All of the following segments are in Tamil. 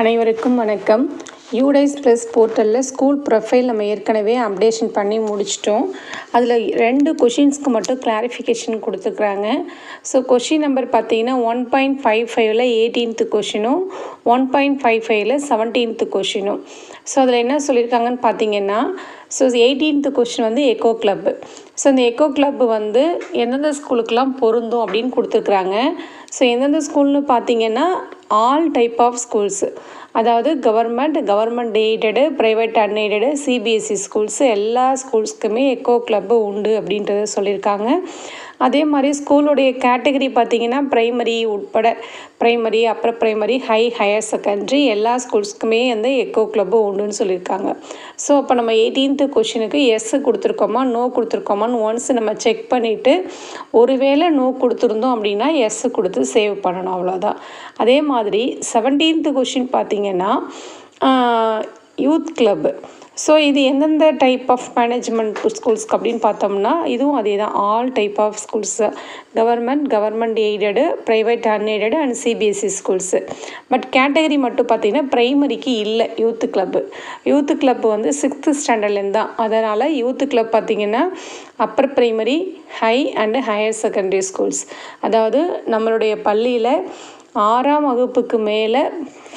அனைவருக்கும் வணக்கம். யூடைஸ் ப்ளஸ் போர்ட்டலில் ஸ்கூல் ப்ரொஃபைல் நம்ம ஏற்கனவே அப்டேஷன் பண்ணி முடிச்சிட்டோம். அதில் 2 கொஷின்ஸ்க்கு மட்டும் கிளாரிஃபிகேஷன் கொடுத்துருக்குறாங்க. ஸோ கொஷின் நம்பர் பார்த்தீங்கன்னா 1.55ல் 18th கொஷினும் 1.55ல் 17th கொஷினும். ஸோ அதில் என்ன சொல்லியிருக்காங்கன்னு பார்த்தீங்கன்னா, ஸோ 18th கொஷின் வந்து எக்கோ கிளப்பு. ஸோ இந்த எக்கோ கிளப்பு வந்து எந்தெந்த ஸ்கூலுக்கெலாம் பொருந்தும் அப்படின்னு கொடுத்துருக்குறாங்க. ஸோ எந்தெந்த ஸ்கூல்னு பார்த்தீங்கன்னா ஆல் டைப் ஆஃப் ஸ்கூல்ஸு, அதாவது government aided, private unaided, CBSE schools எல்லா ஸ்கூல்ஸ்க்குமே எக்கோ கிளப்பு உண்டு அப்படின்றத சொல்லியிருக்காங்க. அதே மாதிரி ஸ்கூலுடைய கேட்டகரி பார்த்திங்கன்னா ப்ரைமரி உட்பட primary, upper primary, higher secondary எல்லா ஸ்கூல்ஸ்க்குமே வந்து எக்கோ கிளப்பு உண்டுன்னு சொல்லியிருக்காங்க. ஸோ அப்போ நம்ம 18th கொஷினுக்கு எஸ் கொடுத்துருக்கோமா நோ கொடுத்துருக்கோமான்னு ஒன்ஸ் நம்ம செக் பண்ணிவிட்டு, ஒருவேளை நோ கொடுத்துருந்தோம் அப்படின்னா எஸ் கொடுத்து சேவ் பண்ணணும், அவ்வளோதான். அதே மாதிரி 17th கொஷின் பார்த்திங்கன்னா யூத் கிளப்பு. ஸோ இது எந்தெந்த டைப் ஆஃப் மேனேஜ்மெண்ட் ஸ்கூல்ஸ்க்கு அப்படின்னு பார்த்தோம்னா இதுவும் அதே தான், all type of schools, government aided, private unaided and CBSE schools. But category மட்டும் பார்த்திங்கன்னா ப்ரைமரிக்கு இல்லை யூத்து கிளப்பு வந்து 6th ஸ்டாண்டர்ட்லேருந்து தான். அதனால் யூத்து கிளப் பார்த்திங்கன்னா upper primary, high and higher secondary schools, அதாவது நம்மளுடைய பள்ளியில் 6ஆம் வகுப்புக்கு மேலே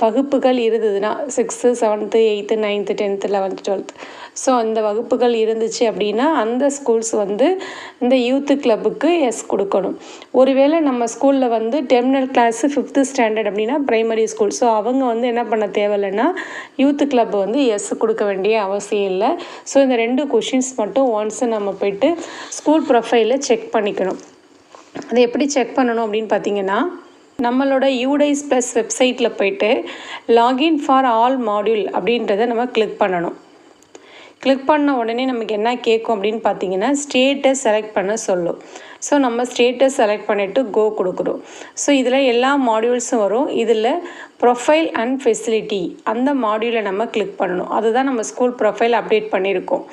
வகுப்புகள் இருந்ததுன்னா 6th, 7th, 8th, 9th, 10th, 11th, 12th, so அந்த வகுப்புகள் இருந்துச்சு அப்படின்னா அந்த ஸ்கூல்ஸ் வந்து இந்த யூத்து கிளப்புக்கு எஸ் கொடுக்கணும். ஒருவேளை நம்ம ஸ்கூலில் வந்து டெர்மினல் கிளாஸு 5th ஸ்டாண்டர்ட் அப்படின்னா ப்ரைமரி ஸ்கூல், ஸோ அவங்க வந்து என்ன பண்ண தேவையில்லைன்னா யூத்து கிளப் வந்து எஸ் கொடுக்க வேண்டிய அவசியம் இல்லை. ஸோ இந்த 2 கொஷின்ஸ் மட்டும் ஒன்ஸ் நம்ம போய்ட்டு ஸ்கூல் ப்ரொஃபைலில் செக் பண்ணிக்கணும். அதை எப்படி செக் பண்ணணும் அப்படின்னு பார்த்தீங்கன்னா, நம்மளோட யூடைஸ் ப்ளஸ் வெப்சைட்டில் போய்ட்டு லாகின் ஃபார் ஆல் மாடியூல் அப்படின்றத நம்ம கிளிக் பண்ணணும். கிளிக் பண்ண உடனே நமக்கு என்ன கேட்கும் அப்படின்னு பார்த்தீங்கன்னா ஸ்டேட்டஸ் செலக்ட் பண்ண சொல்லும். ஸோ நம்ம ஸ்டேட்டஸ் செலக்ட் பண்ணிவிட்டு கோ கொடுக்குறோம். ஸோ இதில் எல்லா மாடியூல்ஸும் வரும். இதில் ப்ரொஃபைல் அண்ட் ஃபெசிலிட்டி அந்த மாடியூலை நம்ம கிளிக் பண்ணணும். அதுதான் நம்ம ஸ்கூல் ப்ரொஃபைல் அப்டேட் பண்ணியிருக்கோம்.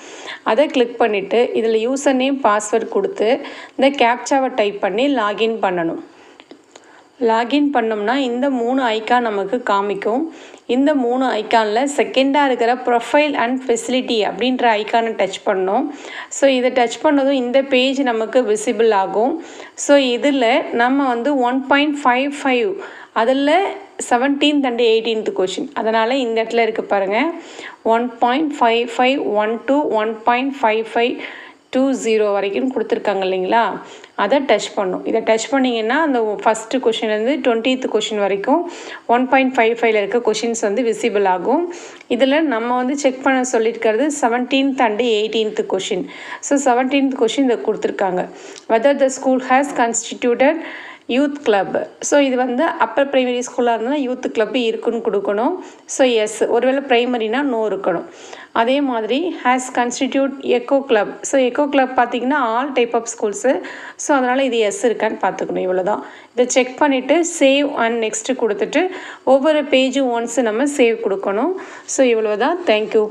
அதை கிளிக் பண்ணிவிட்டு இதில் யூசர் நேம் பாஸ்வேர்ட் கொடுத்து இந்த கேப்சாவை டைப் பண்ணி லாகின் பண்ணணும். லாகின் பண்ணோம்னா இந்த 3 ஐக்கான் நமக்கு காமிக்கும். இந்த 3 ஐக்கானில் செகண்டாக இருக்கிற ப்ரொஃபைல் அண்ட் ஃபெசிலிட்டி அப்படின்ற ஐக்கானை டச் பண்ணோம். ஸோ இதை டச் பண்ணதும் இந்த பேஜ் நமக்கு விசிபிள் ஆகும். ஸோ இதில் நம்ம வந்து 1.55 அதில் 17th and 18th கொஷின், அதனால் இந்த இடத்துல இருக்குது பாருங்கள் 1.55 to 1.5520 வரைக்கும் கொடுத்துருக்காங்க இல்லைங்களா, அதை டச் பண்ணும். இதை டச் பண்ணிங்கன்னா அந்த ஃபஸ்ட்டு கொஷின்லேருந்து 20th கொஷின் வரைக்கும் 1.55ல் இருக்க கொஷின்ஸ் வந்து விசிபிள் ஆகும். இதில் நம்ம வந்து செக் பண்ண சொல்லியிருக்கிறது 17th and 18th question. So 17th question இதை கொடுத்துருக்காங்க. Whether the school has constituted youth club. So இது வந்து அப்பர் ப்ரைமரி ஸ்கூலாக இருந்தால் யூத் கிளப்பு இருக்குன்னு கொடுக்கணும். ஸோ எஸ், ஒருவேளை ப்ரைமரினா நோ இருக்கணும். அதே மாதிரி has constitute eco club. So eco club பார்த்திங்கன்னா all type of schools, so அதனால் இது எஸ் இருக்கான்னு பார்த்துக்கணும். இவ்வளோ தான். இதை செக் பண்ணிவிட்டு சேவ் அண்ட் நெக்ஸ்ட்டு கொடுத்துட்டு ஒவ்வொரு பேஜும் ஒன்ஸ் நம்ம சேவ் கொடுக்கணும். ஸோ இவ்வளோ தான். தேங்க்யூ.